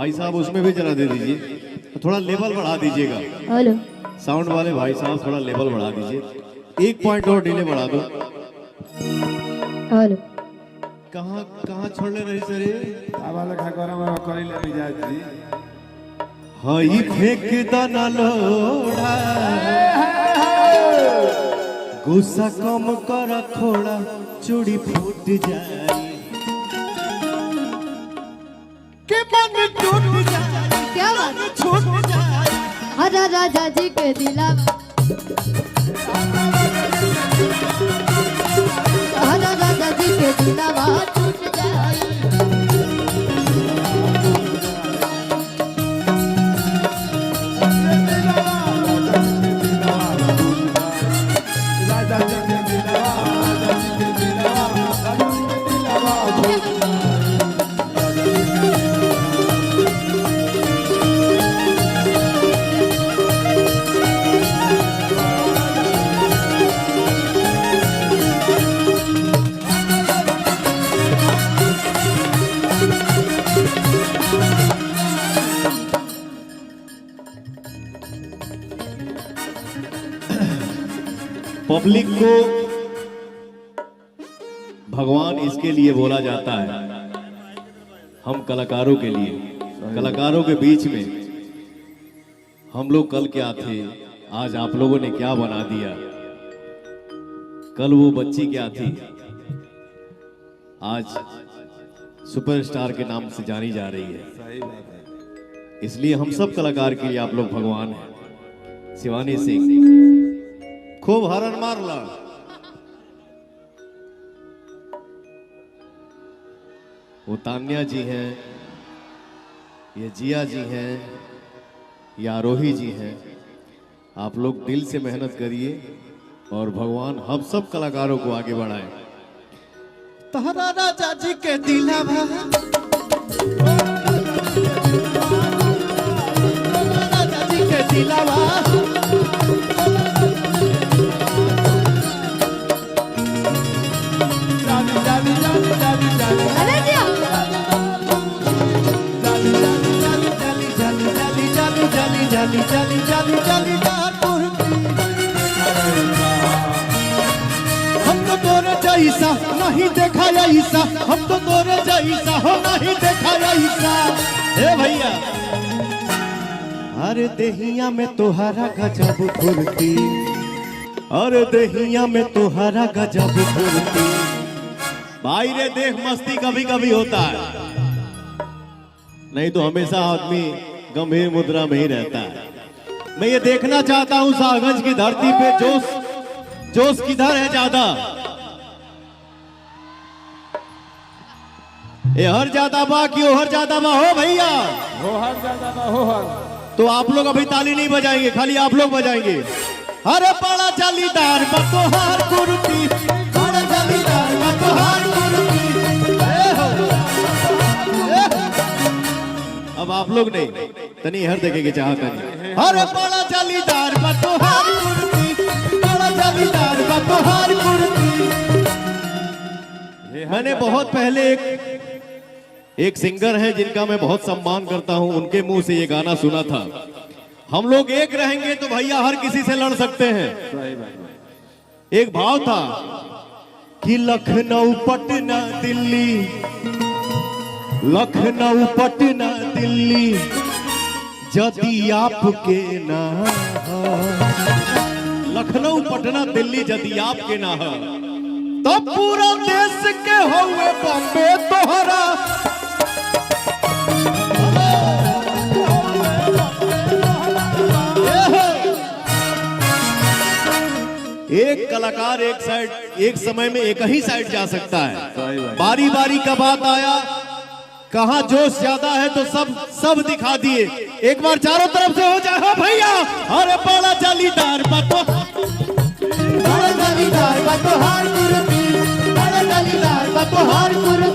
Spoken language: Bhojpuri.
भाई साहब उसमें भी जरा दे दीजिए, थोड़ा लेवल बढ़ा दीजिएगा। हेलो साउंड वाले भाई साहब थोड़ा लेवल बढ़ा दीजिए, 1 पॉइंट और डिले बढ़ा दो। हेलो कहाँ कहाँ छोड़ने रही सर ये? हई फेंक दाना लोड़ा, गुस्सा कम कर थोड़ा, चूड़ी फूट जाए के मन टूट जाए, क्या बात छूट जाए। हरा राजा जी के दिलावा, हरा राजा जी के दिलावा टूट जाए। पब्लिक को भगवान इसके लिए बोला जाता है, हम कलाकारों के लिए, कलाकारों के बीच में हम लोग कल क्या थे, आज आप लोगों ने क्या बना दिया। कल वो बच्ची क्या थी, आज सुपरस्टार के नाम से जानी जा रही है। इसलिए हम सब कलाकार के लिए आप लोग भगवान हैं। शिवानी सिंह खूब हरन मारला। वो तान्या जी हैं, ये जिया जी हैं, ये आरोही जी हैं। आप लोग दिल से मेहनत करिए और भगवान हम सब कलाकारों को आगे बढ़ाए। तहरा राजा जी के दिलावा, राजा जी के दिलावा, अरे दिया हम तो तोरे जैसा नहीं देखा ऐसा, हम तो तोरे जैसा हो नहीं देखा ऐसा। ए भैया, अरे देहिया में तोहरा गजब फुर्ती, अरे देहिया में तोहरा गजब फुर्ती। भाई रे देख मस्ती कभी कभी होता है, नहीं तो हमेशा आदमी गंभीर मुद्रा में ही रहता है। मैं ये देखना चाहता हूं साहगंज की धरती पे जोश जोश किधर है ज्यादा। ये हर ज्यादा बा कि हर ज्यादा बा हो भैया, हो हर ज्यादा बा हो हर। तो आप लोग अभी ताली नहीं बजाएंगे, खाली आप लोग बजाएंगे। अरे बड़ा जालीदार बतोहार कुर्ती, बड़ा जालीदार बतोहार कुर्ती। अब आप लोग नहीं, तनी हर देखेंगे चाहता नहीं। अरे बड़ा जालीदार बतोहार कुर्ती, बड़ा जालीदार बतोहार कुर्ती। मैंने बहुत पहले एक सिंगर है जिनका मैं बहुत सम्मान करता हूं, उनके मुंह से ये गाना सुना था। हम लोग एक रहेंगे तो भैया हर किसी से लड़ सकते हैं। एक भाव था कि लखनऊ पटना दिल्ली, लखनऊ पटना दिल्ली यदि आपके ना, लखनऊ पटना दिल्ली यदि आपके ना है, तब पूरा देश के हुए बॉम्बे तोहरा। एक कलाकार एक साइड एक समय में एक ही साइड जा सकता है। बारी बारी का बात आया, कहां जोश ज्यादा है तो सब दिखा दिए। एक बार चारों तरफ से हो जाए हो भैया। अरे बड़ा जालीदार बतो, बड़ा जालीदार बतोहार कुर्ती, बड़ा जालीदार बतोहार कुर्ती।